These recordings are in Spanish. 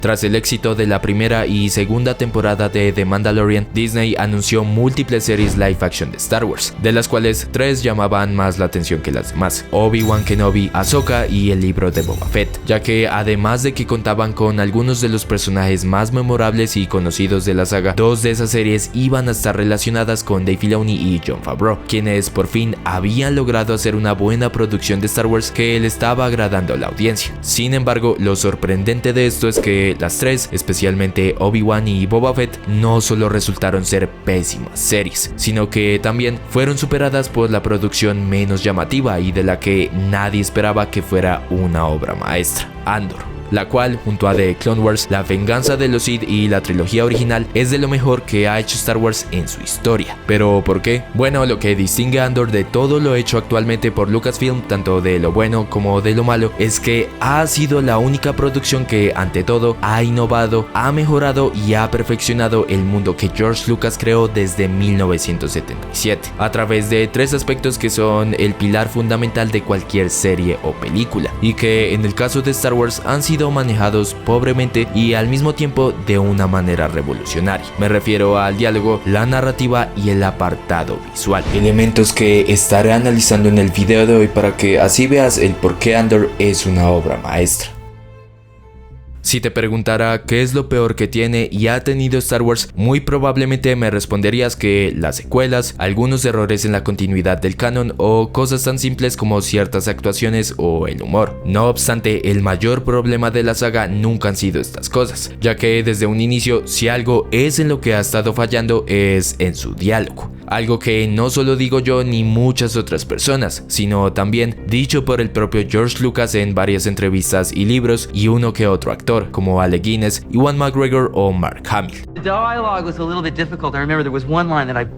Tras el éxito de la primera y segunda temporada de The Mandalorian, Disney anunció múltiples series live action de Star Wars, de las cuales 3 llamaban más la atención que las demás: Obi-Wan Kenobi, Ahsoka y el libro de Boba Fett, ya que además de que contaban con algunos de los personajes más memorables y conocidos de la saga, 2 de esas series iban a estar relacionadas con Dave Filoni y Jon Favreau, quienes por fin habían logrado hacer una buena producción de Star Wars que le estaba agradando a la audiencia. Sin embargo, lo sorprendente de esto es que las 3, especialmente Obi-Wan y Boba Fett, no solo resultaron ser pésimas series, sino que también fueron superadas por la producción menos llamativa y de la que nadie esperaba que fuera una obra maestra: Andor, la cual, junto a The Clone Wars, La venganza de los Sith y la trilogía original, es de lo mejor que ha hecho Star Wars en su historia. ¿Pero por qué? Bueno, lo que distingue a Andor de todo lo hecho actualmente por Lucasfilm, tanto de lo bueno como de lo malo, es que ha sido la única producción que, ante todo, ha innovado, ha mejorado y ha perfeccionado el mundo que George Lucas creó desde 1977, a través de 3 aspectos que son el pilar fundamental de cualquier serie o película, y que en el caso de Star Wars han sido manejados pobremente y al mismo tiempo de una manera revolucionaria. Me refiero al diálogo, la narrativa y el apartado visual, elementos que estaré analizando en el video de hoy para que así veas el por qué Andor es una obra maestra. Si te preguntara qué es lo peor que tiene y ha tenido Star Wars, muy probablemente me responderías que las secuelas, algunos errores en la continuidad del canon o cosas tan simples como ciertas actuaciones o el humor. No obstante, el mayor problema de la saga nunca han sido estas cosas, ya que desde un inicio, si algo es en lo que ha estado fallando, es en su diálogo. Algo que no solo digo yo ni muchas otras personas, sino también dicho por el propio George Lucas en varias entrevistas y libros, y uno que otro actor, como Alec Guinness, Ewan McGregor o Mark Hamill. The dialogue was a little bit difficult. I remember there was one line that I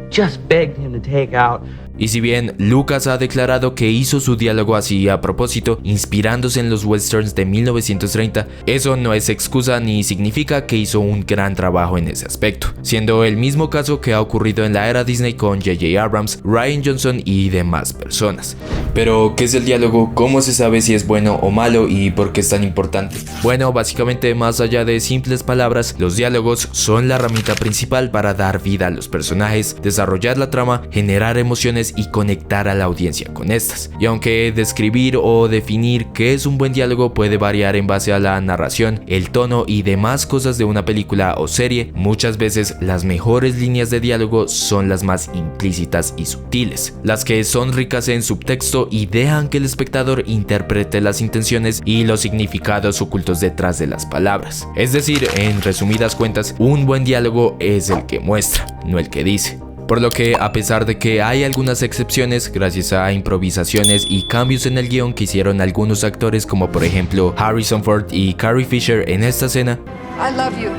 just begged him to take out. Y si bien Lucas ha declarado que hizo su diálogo así a propósito, inspirándose en los westerns de 1930, eso no es excusa ni significa que hizo un gran trabajo en ese aspecto, siendo el mismo caso que ha ocurrido en la era Disney con J.J. Abrams, Rian Johnson y demás personas. Pero, ¿qué es el diálogo? ¿Cómo se sabe si es bueno o malo y por qué es tan importante? Bueno, básicamente, más allá de simples palabras, los diálogos son la herramienta principal para dar vida a los personajes, desarrollar la trama, generar emociones y conectar a la audiencia con estas. Y aunque describir o definir qué es un buen diálogo puede variar en base a la narración, el tono y demás cosas de una película o serie, muchas veces las mejores líneas de diálogo son las más implícitas y sutiles, las que son ricas en subtexto y dejan que el espectador interprete las intenciones y los significados ocultos detrás de las palabras. Es decir, en resumidas cuentas, un buen diálogo es el que muestra, no el que dice. Por lo que, a pesar de que hay algunas excepciones, gracias a improvisaciones y cambios en el guión que hicieron algunos actores, como por ejemplo Harrison Ford y Carrie Fisher en esta escena, I love you.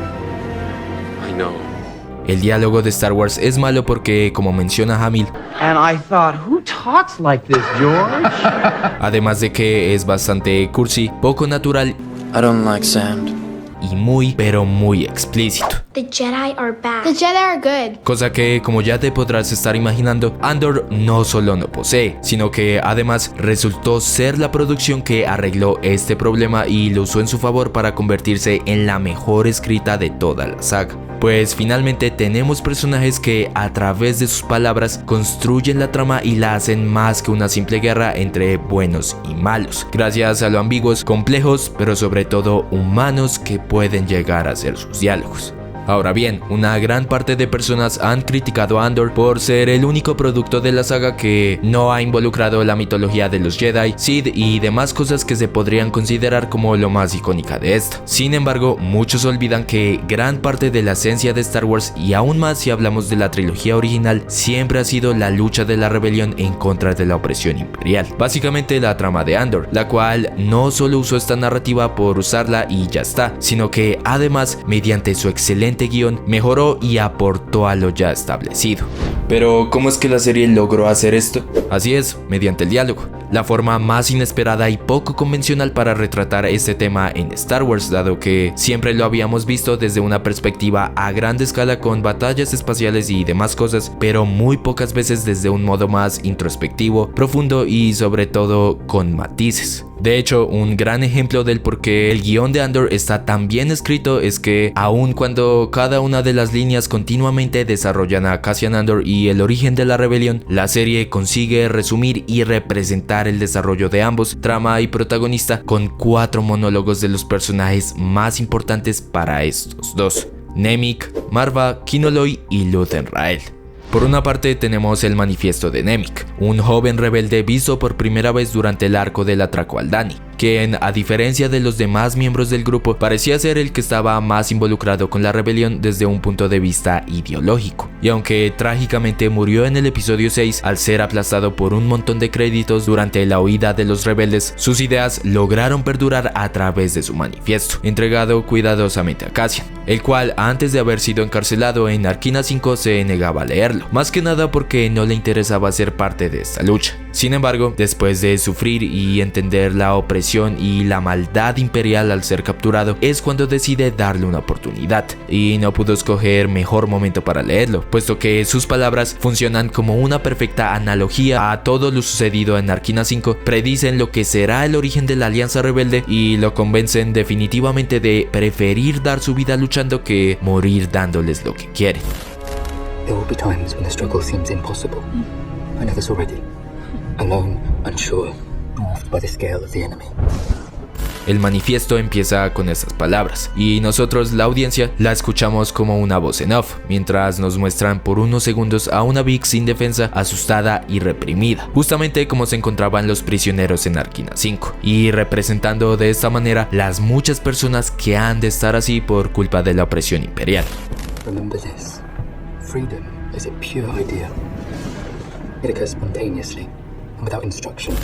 I know. el diálogo de Star Wars es malo porque, como menciona Hamill, And I thought, who talks like this, George? además de que es bastante cursi, poco natural I don't like sand. y muy, pero muy explícito. The Jedi are bad. The Jedi are good. Cosa que, como ya te podrás estar imaginando, Andor no solo no posee, sino que además resultó ser la producción que arregló este problema y lo usó en su favor para convertirse en la mejor escrita de toda la saga. Pues finalmente tenemos personajes que a través de sus palabras construyen la trama y la hacen más que una simple guerra entre buenos y malos, gracias a lo ambiguos, complejos, pero sobre todo humanos que pueden llegar a ser sus diálogos. Ahora bien, una gran parte de personas han criticado a Andor por ser el único producto de la saga que no ha involucrado la mitología de los Jedi, Sith y demás cosas que se podrían considerar como lo más icónica de esta. Sin embargo, muchos olvidan que gran parte de la esencia de Star Wars, y aún más si hablamos de la trilogía original, siempre ha sido la lucha de la rebelión en contra de la opresión imperial. Básicamente la trama de Andor, la cual no solo usó esta narrativa por usarla y ya está, sino que además, mediante su excelente guión, mejoró y aportó a lo ya establecido. Pero, ¿cómo es que la serie logró hacer esto? Así es, mediante el diálogo. La forma más inesperada y poco convencional para retratar este tema en Star Wars, dado que siempre lo habíamos visto desde una perspectiva a gran escala con batallas espaciales y demás cosas, pero muy pocas veces desde un modo más introspectivo, profundo y sobre todo con matices. De hecho, un gran ejemplo del por qué el guión de Andor está tan bien escrito es que aun cuando cada una de las líneas continuamente desarrollan a Cassian Andor y el origen de la rebelión, la serie consigue resumir y representar el desarrollo de ambos, trama y protagonista, con 4 monólogos de los personajes más importantes para estos dos: Nemik, Marva, Kinoloy y Luthen Rael. Por una parte tenemos el manifiesto de Nemik, un joven rebelde visto por primera vez durante el arco del atraco al Dani, quien, a diferencia de los demás miembros del grupo, parecía ser el que estaba más involucrado con la rebelión desde un punto de vista ideológico. Y aunque trágicamente murió en el episodio 6 al ser aplastado por un montón de créditos durante la huida de los rebeldes, sus ideas lograron perdurar a través de su manifiesto, entregado cuidadosamente a Cassian, el cual, antes de haber sido encarcelado en Narkina 5, se negaba a leerlo, más que nada porque no le interesaba ser parte de esta lucha. Sin embargo, después de sufrir y entender la opresión y la maldad imperial al ser capturado, es cuando decide darle una oportunidad, y no pudo escoger mejor momento para leerlo, puesto que sus palabras funcionan como una perfecta analogía a todo lo sucedido en Narkina 5, predicen lo que será el origen de la Alianza Rebelde y lo convencen definitivamente de preferir dar su vida luchando que morir dándoles lo que quieren. There will be times when the struggle seems impossible. I know this already. Alone, unsure, dwarfed by the scale of the enemy. El manifiesto empieza con esas palabras, y nosotros, la audiencia, la escuchamos como una voz en off, mientras nos muestran por unos segundos a una Bix sin defensa, asustada y reprimida, justamente como se encontraban los prisioneros en Narkina 5, y representando de esta manera las muchas personas que han de estar así por culpa de la opresión imperial. Remember this. Freedom is a pure idea. It occurs spontaneously and without instruction.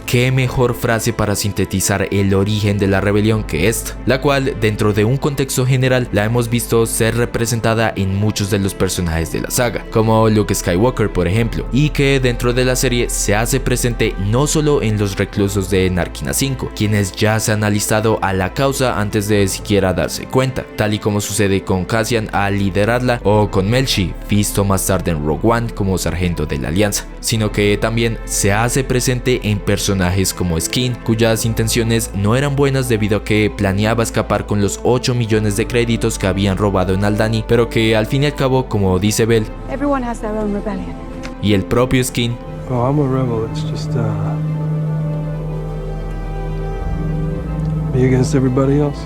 ¿Qué mejor frase para sintetizar el origen de la rebelión que esta? La cual, dentro de un contexto general, la hemos visto ser representada en muchos de los personajes de la saga, como Luke Skywalker por ejemplo, y que dentro de la serie se hace presente no solo en los reclusos de Narkina 5, quienes ya se han alistado a la causa antes de siquiera darse cuenta, tal y como sucede con Cassian al liderarla, o con Melshi, visto más tarde en Rogue One como sargento de la Alianza, sino que también se hace presente en personajes como Skin, cuyas intenciones no eran buenas debido a que planeaba escapar con los 8 millones de créditos que habían robado en Aldhani, pero que al fin y al cabo, como dice Bell, Everyone has their own rebellion. y el propio Skin, Oh, I'm a rebel. It's just, me against everybody else.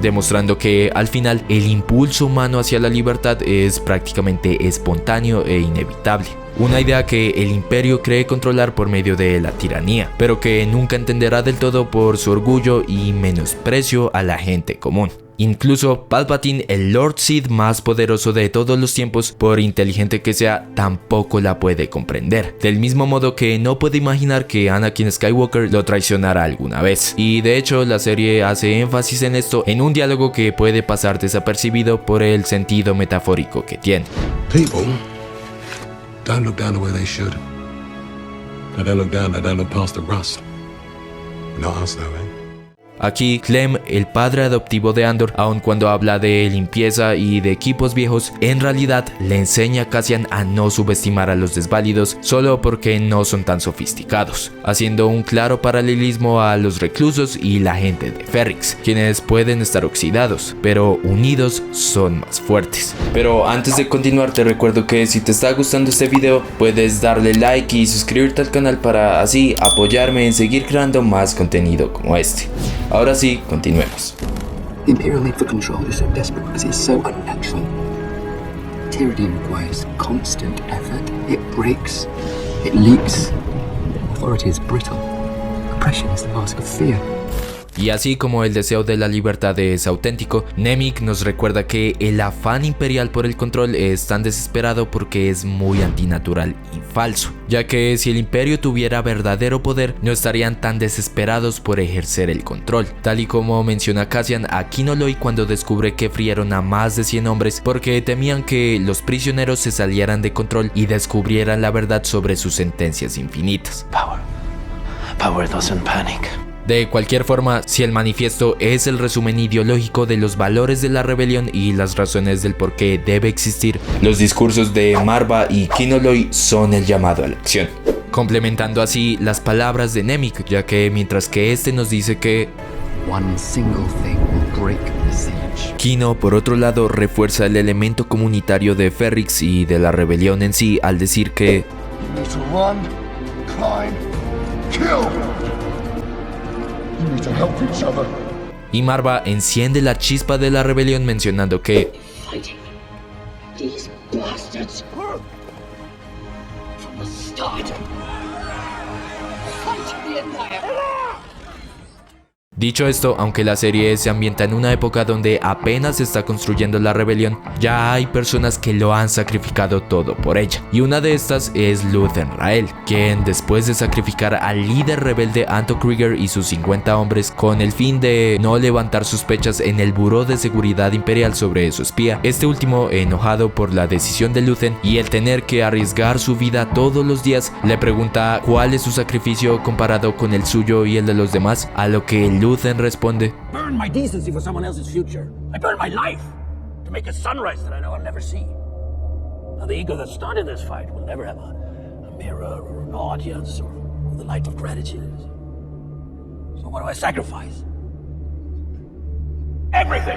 demostrando que al final el impulso humano hacia la libertad es prácticamente espontáneo e inevitable. Una idea que el imperio cree controlar por medio de la tiranía, pero que nunca entenderá del todo por su orgullo y menosprecio a la gente común. Incluso Palpatine, el Lord Sith más poderoso de todos los tiempos, por inteligente que sea, tampoco la puede comprender. Del mismo modo que no puede imaginar que Anakin Skywalker lo traicionara alguna vez. Y de hecho la serie hace énfasis en esto en un diálogo que puede pasar desapercibido por el sentido metafórico que tiene. People don't look down the way they should. They don't look down, they don't look past the rust. Not us though, eh? Aquí, Clem, el padre adoptivo de Andor, aun cuando habla de limpieza y de equipos viejos, en realidad le enseña a Cassian a no subestimar a los desválidos solo porque no son tan sofisticados, haciendo un claro paralelismo a los reclusos y la gente de Ferrix, quienes pueden estar oxidados, pero unidos son más fuertes. Pero antes de continuar, te recuerdo que si te está gustando este video, puedes darle like y suscribirte al canal para así apoyarme en seguir creando más contenido como este. Ahora sí, continuemos. The Imperial need for control is so desperate because it's so unnatural. Tyranny requires constant effort. It breaks. It leaks. Authority is brittle. Oppression is the mask of fear. Y así como el deseo de la libertad es auténtico, Nemik nos recuerda que el afán imperial por el control es tan desesperado porque es muy antinatural y falso, ya que si el imperio tuviera verdadero poder, no estarían tan desesperados por ejercer el control, tal y como menciona Cassian a Kinoloy cuando descubre que frieron a más de 100 hombres porque temían que los prisioneros se salieran de control y descubrieran la verdad sobre sus sentencias infinitas. Power doesn't panic. De cualquier forma, si el manifiesto es el resumen ideológico de los valores de la rebelión y las razones del por qué debe existir, los discursos de Marva y Kinoloy son el llamado a la acción. complementando así las palabras de Nemik, ya que mientras que este nos dice que One single thing will break the siege. Kino, por otro lado, refuerza el elemento comunitario de Ferrix y de la rebelión en sí al decir que You need to run, climb, kill. You need to help each other. y Marva enciende la chispa de la rebelión mencionando que Fighting these bastards from the start. Fight the Empire. Dicho esto, aunque la serie se ambienta en una época donde apenas se está construyendo la rebelión, ya hay personas que lo han sacrificado todo por ella. Y una de estas es Luthen Rael, quien después de sacrificar al líder rebelde Anto Krieger y sus 50 hombres con el fin de no levantar sospechas en el Buró de Seguridad Imperial sobre su espía, este último, enojado por la decisión de Luthen y el tener que arriesgar su vida todos los días, le pregunta cuál es su sacrificio comparado con el suyo y el de los demás, a lo que Luthen responde: Burn my decency for someone else's future. I burn my life to make a sunrise that I know I'll never see. Now the ego that started this fight will never have a mirror or an audience or the light of gratitude. So what do I sacrifice? Everything!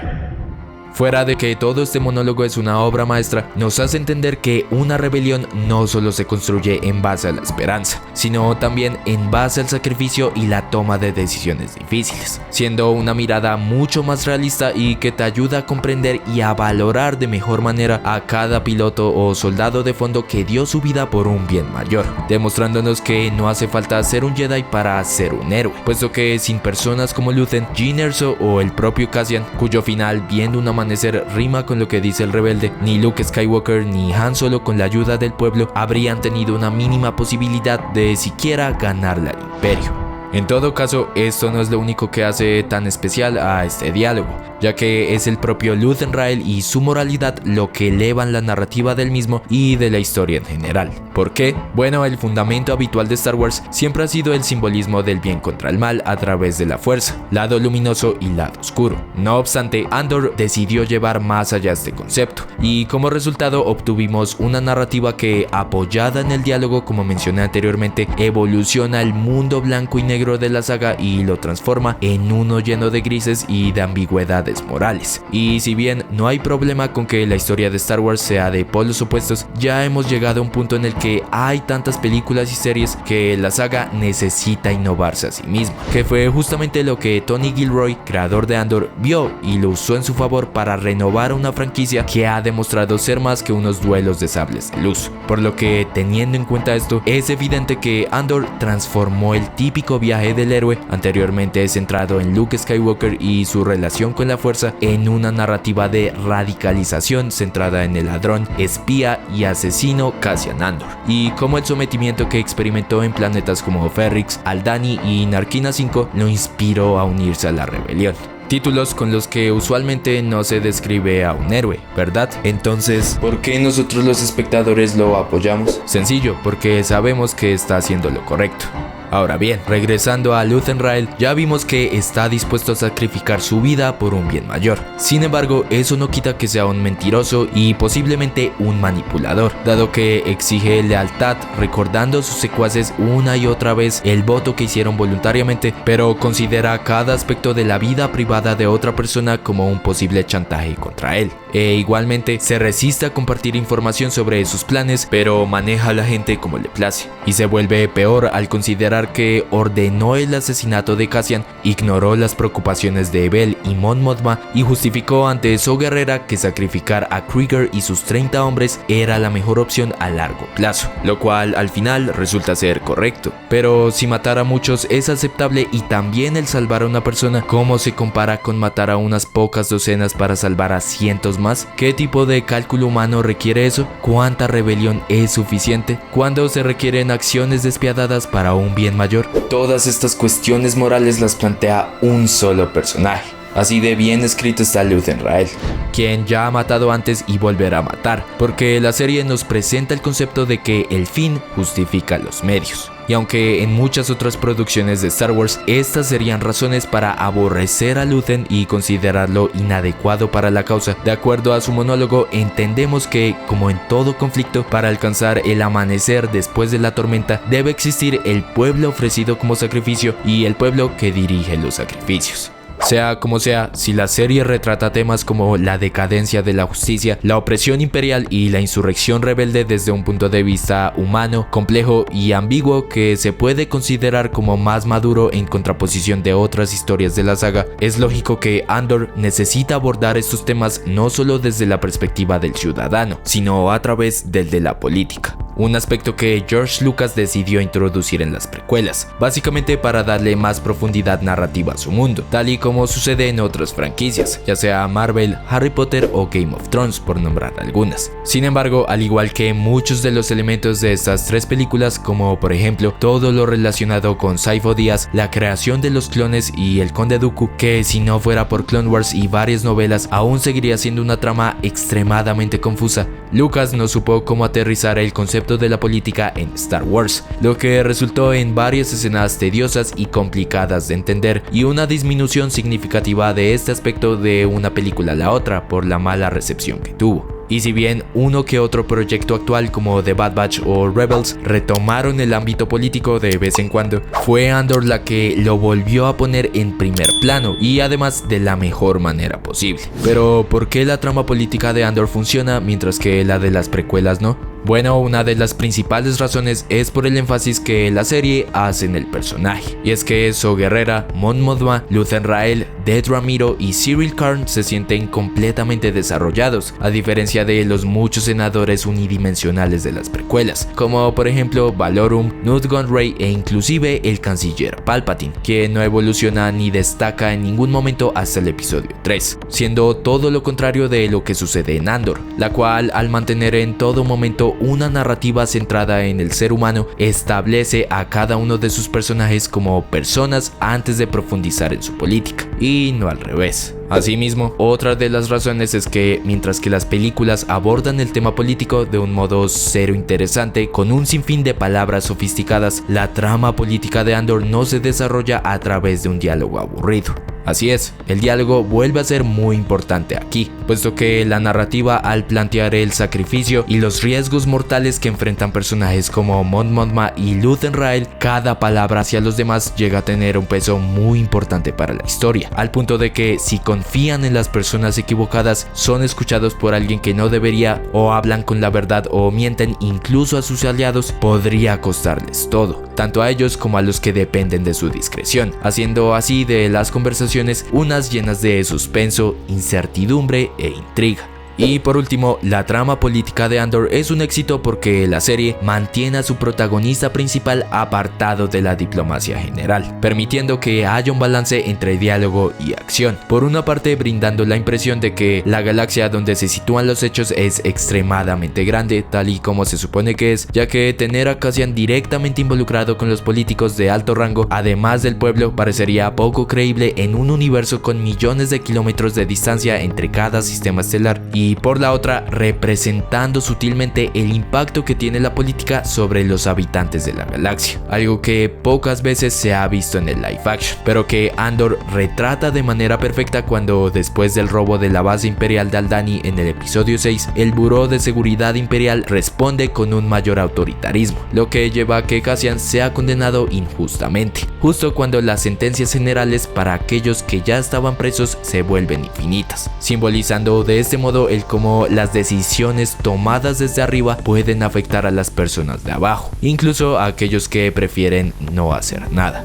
Fuera de que todo este monólogo es una obra maestra, nos hace entender que una rebelión no solo se construye en base a la esperanza, sino también en base al sacrificio y la toma de decisiones difíciles, siendo una mirada mucho más realista y que te ayuda a comprender y a valorar de mejor manera a cada piloto o soldado de fondo que dio su vida por un bien mayor, demostrándonos que no hace falta ser un Jedi para ser un héroe, puesto que sin personas como Luthen, Jyn Erso o el propio Cassian, cuyo final, viendo una amanecer rima con lo que dice el rebelde, ni Luke Skywalker ni Han Solo, con la ayuda del pueblo, habrían tenido una mínima posibilidad de siquiera ganarle al Imperio. En todo caso, esto no es lo único que hace tan especial a este diálogo, ya que es el propio Luthen Rael y su moralidad lo que elevan la narrativa del mismo y de la historia en general. ¿Por qué? Bueno, el fundamento habitual de Star Wars siempre ha sido el simbolismo del bien contra el mal a través de la fuerza, lado luminoso y lado oscuro. No obstante, Andor decidió llevar más allá este concepto, y como resultado obtuvimos una narrativa que, apoyada en el diálogo como mencioné anteriormente, evoluciona el mundo blanco y negro de la saga y lo transforma en uno lleno de grises y de ambigüedades morales. Y si bien no hay problema con que la historia de Star Wars sea de polos opuestos, ya hemos llegado a un punto en el que hay tantas películas y series que la saga necesita innovarse a sí misma, que fue justamente lo que Tony Gilroy, creador de Andor, vio y lo usó en su favor para renovar una franquicia que ha demostrado ser más que unos duelos de sables de luz. Por lo que, teniendo en cuenta esto, es evidente que Andor transformó el típico viaje del héroe, anteriormente centrado en Luke Skywalker y su relación con la fuerza, en una narrativa de radicalización centrada en el ladrón, espía y asesino Cassian Andor, y como el sometimiento que experimentó en planetas como Ferrix, Aldhani y Narkina 5 lo inspiró a unirse a la rebelión. Títulos con los que usualmente no se describe a un héroe, ¿verdad? Entonces, ¿por qué nosotros los espectadores lo apoyamos? Sencillo, porque sabemos que está haciendo lo correcto. Ahora bien, regresando a Luthen Rael, ya vimos que está dispuesto a sacrificar su vida por un bien mayor. Sin embargo, eso no quita que sea un mentiroso y posiblemente un manipulador, dado que exige lealtad, recordando a sus secuaces una y otra vez el voto que hicieron voluntariamente, pero considera cada aspecto de la vida privada de otra persona como un posible chantaje contra él. E igualmente se resiste a compartir información sobre sus planes, pero maneja a la gente como le place, y se vuelve peor al considerar que ordenó el asesinato de Cassian, ignoró las preocupaciones de Bell y Mon Mothma y justificó ante Saw Gerrera que sacrificar a Krieger y sus 30 hombres era la mejor opción a largo plazo, lo cual al final resulta ser correcto. Pero si matar a muchos es aceptable y también el salvar a una persona, ¿cómo se compara con matar a unas pocas docenas para salvar a cientos más? ¿Qué tipo de cálculo humano requiere eso? ¿Cuánta rebelión es suficiente? ¿Cuándo se requieren acciones despiadadas para un bien mayor? Todas estas cuestiones morales las plantea un solo personaje, Así de bien escrito está Luthen Rael, quien ya ha matado antes y volverá a matar, porque la serie nos presenta el concepto de que el fin justifica los medios. Y aunque en muchas otras producciones de Star Wars estas serían razones para aborrecer a Luthen y considerarlo inadecuado para la causa, de acuerdo a su monólogo entendemos que, como en todo conflicto, para alcanzar el amanecer después de la tormenta debe existir el pueblo ofrecido como sacrificio y el pueblo que dirige los sacrificios. Sea como sea, si la serie retrata temas como la decadencia de la justicia, la opresión imperial y la insurrección rebelde desde un punto de vista humano, complejo y ambiguo que se puede considerar como más maduro en contraposición de otras historias de la saga, es lógico que Andor necesita abordar estos temas no solo desde la perspectiva del ciudadano, sino a través del de la política. Un aspecto que George Lucas decidió introducir en las precuelas, básicamente para darle más profundidad narrativa a su mundo, tal y como sucede en otras franquicias, ya sea Marvel, Harry Potter o Game of Thrones, por nombrar algunas. Sin embargo, al igual que muchos de los elementos de estas tres películas, como por ejemplo todo lo relacionado con Sifo Dyas, la creación de los clones y el Conde Dooku, que si no fuera por Clone Wars y varias novelas aún seguiría siendo una trama extremadamente confusa, Lucas no supo cómo aterrizar el concepto de la política en Star Wars, lo que resultó en varias escenas tediosas y complicadas de entender y una disminución significativa de este aspecto de una película a la otra por la mala recepción que tuvo. Y si bien uno que otro proyecto actual como The Bad Batch o Rebels retomaron el ámbito político de vez en cuando, fue Andor la que lo volvió a poner en primer plano y además de la mejor manera posible. Pero ¿por qué la trama política de Andor funciona mientras que la de las precuelas no? Bueno, una de las principales razones es por el énfasis que la serie hace en el personaje, y es que Saw Gerrera, Mon Mothma, Luthen Rael, Ded Ramiro y Cyril Karn se sienten completamente desarrollados, a diferencia de los muchos senadores unidimensionales de las precuelas, como por ejemplo Valorum, Nute Gunray e inclusive el canciller Palpatine, que no evoluciona ni destaca en ningún momento hasta el episodio 3, siendo todo lo contrario de lo que sucede en Andor, la cual al mantener en todo momento una narrativa centrada en el ser humano, establece a cada uno de sus personajes como personas antes de profundizar en su política, y no al revés. Asimismo, otra de las razones es que mientras que las películas abordan el tema político de un modo cero interesante, con un sinfín de palabras sofisticadas, la trama política de Andor no se desarrolla a través de un diálogo aburrido. Así es, el diálogo vuelve a ser muy importante aquí, puesto que la narrativa al plantear el sacrificio y los riesgos mortales que enfrentan personajes como Mon Mothma y Luthen Rael, cada palabra hacia los demás llega a tener un peso muy importante para la historia, al punto de que si confían en las personas equivocadas, son escuchados por alguien que no debería, o hablan con la verdad o mienten incluso a sus aliados, podría costarles todo, tanto a ellos como a los que dependen de su discreción, haciendo así de las conversaciones unas llenas de suspenso, incertidumbre e intriga. Y por último, la trama política de Andor es un éxito porque la serie mantiene a su protagonista principal apartado de la diplomacia general, permitiendo que haya un balance entre diálogo y acción. Por una parte, brindando la impresión de que la galaxia donde se sitúan los hechos es extremadamente grande, tal y como se supone que es, ya que tener a Cassian directamente involucrado con los políticos de alto rango, además del pueblo, parecería poco creíble en un universo con millones de kilómetros de distancia entre cada sistema estelar, y por la otra, representando sutilmente el impacto que tiene la política sobre los habitantes de la galaxia, algo que pocas veces se ha visto en el live action, pero que Andor retrata de manera perfecta cuando, después del robo de la base imperial de Aldhani en el episodio 6, el Buró de Seguridad Imperial responde con un mayor autoritarismo, lo que lleva a que Cassian sea condenado injustamente, justo cuando las sentencias generales para aquellos que ya estaban presos se vuelven infinitas, simbolizando de este modo el cómo las decisiones tomadas desde arriba pueden afectar a las personas de abajo, incluso a aquellos que prefieren no hacer nada.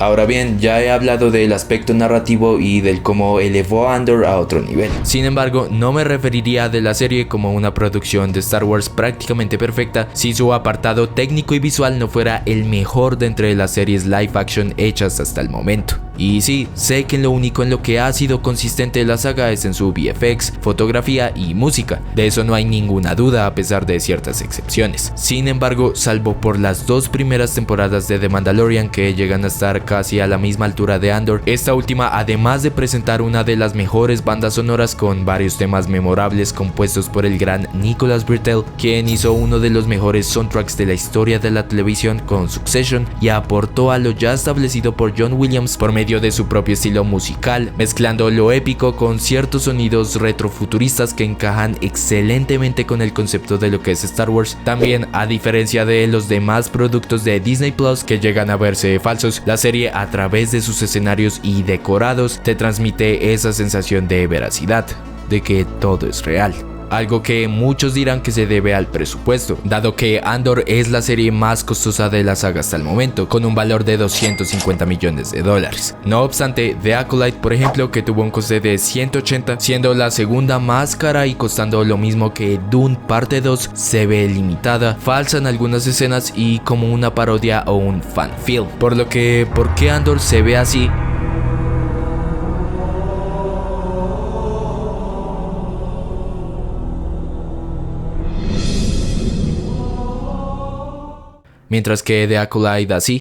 Ahora bien, ya he hablado del aspecto narrativo y del cómo elevó a Andor a otro nivel. Sin embargo, no me referiría de la serie como una producción de Star Wars prácticamente perfecta si su apartado técnico y visual no fuera el mejor de entre las series live action hechas hasta el momento. Y sí, sé que lo único en lo que ha sido consistente la saga es en su VFX, fotografía y música, de eso no hay ninguna duda a pesar de ciertas excepciones. Sin embargo, salvo por las 2 primeras temporadas de The Mandalorian que llegan a estar casi a la misma altura de Andor, esta última, además de presentar una de las mejores bandas sonoras con varios temas memorables compuestos por el gran Nicholas Britell, quien hizo uno de los mejores soundtracks de la historia de la televisión con Succession, y aportó a lo ya establecido por John Williams por medio de su propio estilo musical, mezclando lo épico con ciertos sonidos retrofuturistas que encajan excelentemente con el concepto de lo que es Star Wars. También, a diferencia de los demás productos de Disney Plus que llegan a verse falsos, la serie a través de sus escenarios y decorados te transmite esa sensación de veracidad, de que todo es real. Algo que muchos dirán que se debe al presupuesto, dado que Andor es la serie más costosa de la saga hasta el momento, con un valor de $250 millones. No obstante, The Acolyte, por ejemplo, que tuvo un coste de 180, siendo la segunda más cara y costando lo mismo que Dune parte 2, se ve limitada, falsa en algunas escenas y como una parodia o un fanfilm. Por lo que, ¿por qué Andor se ve así? Mientras que The Acolyte así.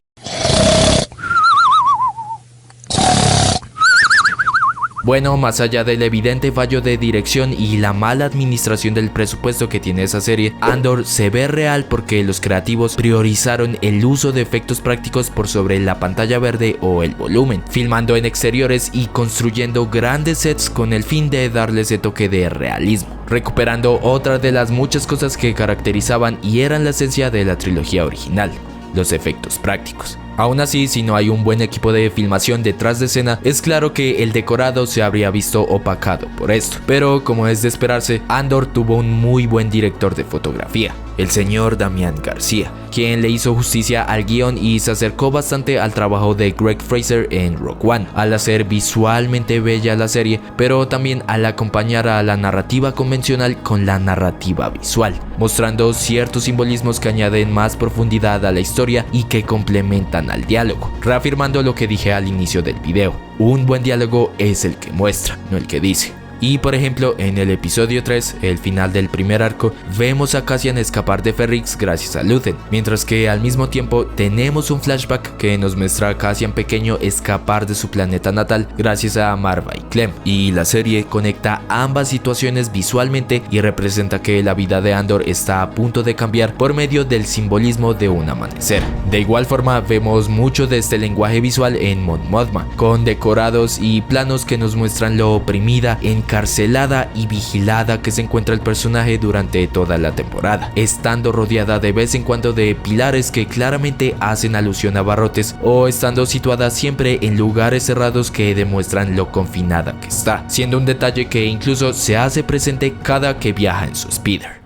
Bueno, más allá del evidente fallo de dirección y la mala administración del presupuesto que tiene esa serie, Andor se ve real porque los creativos priorizaron el uso de efectos prácticos por sobre la pantalla verde o el volumen, filmando en exteriores y construyendo grandes sets con el fin de darle ese toque de realismo, recuperando otra de las muchas cosas que caracterizaban y eran la esencia de la trilogía original: los efectos prácticos. Aún así, si no hay un buen equipo de filmación detrás de escena, es claro que el decorado se habría visto opacado por esto. Pero como es de esperarse, Andor tuvo un muy buen director de fotografía, el señor Damián García, quien le hizo justicia al guión y se acercó bastante al trabajo de Greg Fraser en Rogue One, al hacer visualmente bella la serie, pero también al acompañar a la narrativa convencional con la narrativa visual, mostrando ciertos simbolismos que añaden más profundidad a la historia y que complementan al diálogo, reafirmando lo que dije al inicio del video: un buen diálogo es el que muestra, no el que dice. Y por ejemplo, en el episodio 3, el final del primer arco, vemos a Cassian escapar de Ferrix gracias a Luthen, mientras que al mismo tiempo tenemos un flashback que nos muestra a Cassian pequeño escapar de su planeta natal gracias a Marva y Clem, y la serie conecta ambas situaciones visualmente y representa que la vida de Andor está a punto de cambiar por medio del simbolismo de un amanecer. De igual forma, vemos mucho de este lenguaje visual en Mon Mothma, con decorados y planos que nos muestran lo oprimida, encarcelada y vigilada que se encuentra el personaje durante toda la temporada, estando rodeada de vez en cuando de pilares que claramente hacen alusión a barrotes, o estando situada siempre en lugares cerrados que demuestran lo confinada que está, siendo un detalle que incluso se hace presente cada que viaja en su speeder.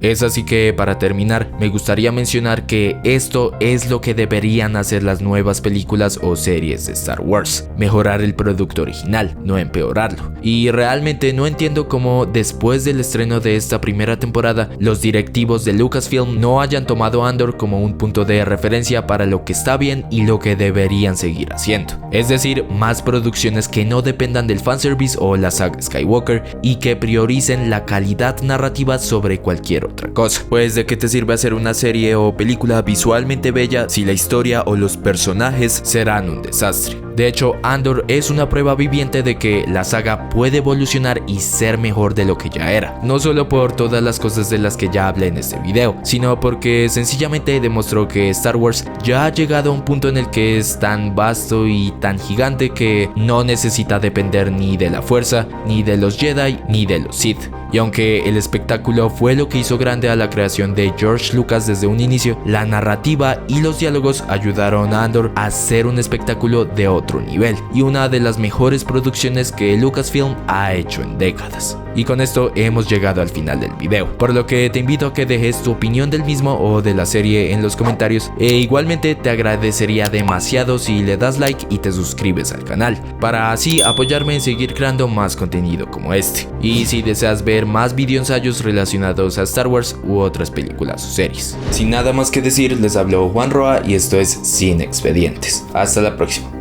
Es así que, para terminar, me gustaría mencionar que esto es lo que deberían hacer las nuevas películas o series de Star Wars: mejorar el producto original, no empeorarlo. Y realmente no entiendo cómo, después del estreno de esta primera temporada, los directivos de Lucasfilm no hayan tomado Andor como un punto de referencia para lo que está bien y lo que deberían seguir haciendo. Es decir, más producciones que no dependan del fanservice o la saga Skywalker y que prioricen la calidad narrativa sobre cualquier otra cosa. Pues ¿de qué te sirve hacer una serie o película visualmente bella si la historia o los personajes serán un desastre? De hecho, Andor es una prueba viviente de que la saga puede evolucionar y ser mejor de lo que ya era, no solo por todas las cosas de las que ya hablé en este video, sino porque sencillamente demostró que Star Wars ya ha llegado a un punto en el que es tan vasto y tan gigante que no necesita depender ni de la fuerza, ni de los Jedi, ni de los Sith. Y aunque el espectáculo fue lo que hizo grande a la creación de George Lucas desde un inicio, la narrativa y los diálogos ayudaron a Andor a ser un espectáculo de otro nivel y una de las mejores producciones que Lucasfilm ha hecho en décadas. Y con esto hemos llegado al final del video, por lo que te invito a que dejes tu opinión del mismo o de la serie en los comentarios, e igualmente te agradecería demasiado si le das like y te suscribes al canal, para así apoyarme en seguir creando más contenido como este. Y si deseas ver más videoensayos relacionados a Star Wars u otras películas o series. Sin nada más que decir, les habló Juan Roa y esto es Sin Expedientes. Hasta la próxima.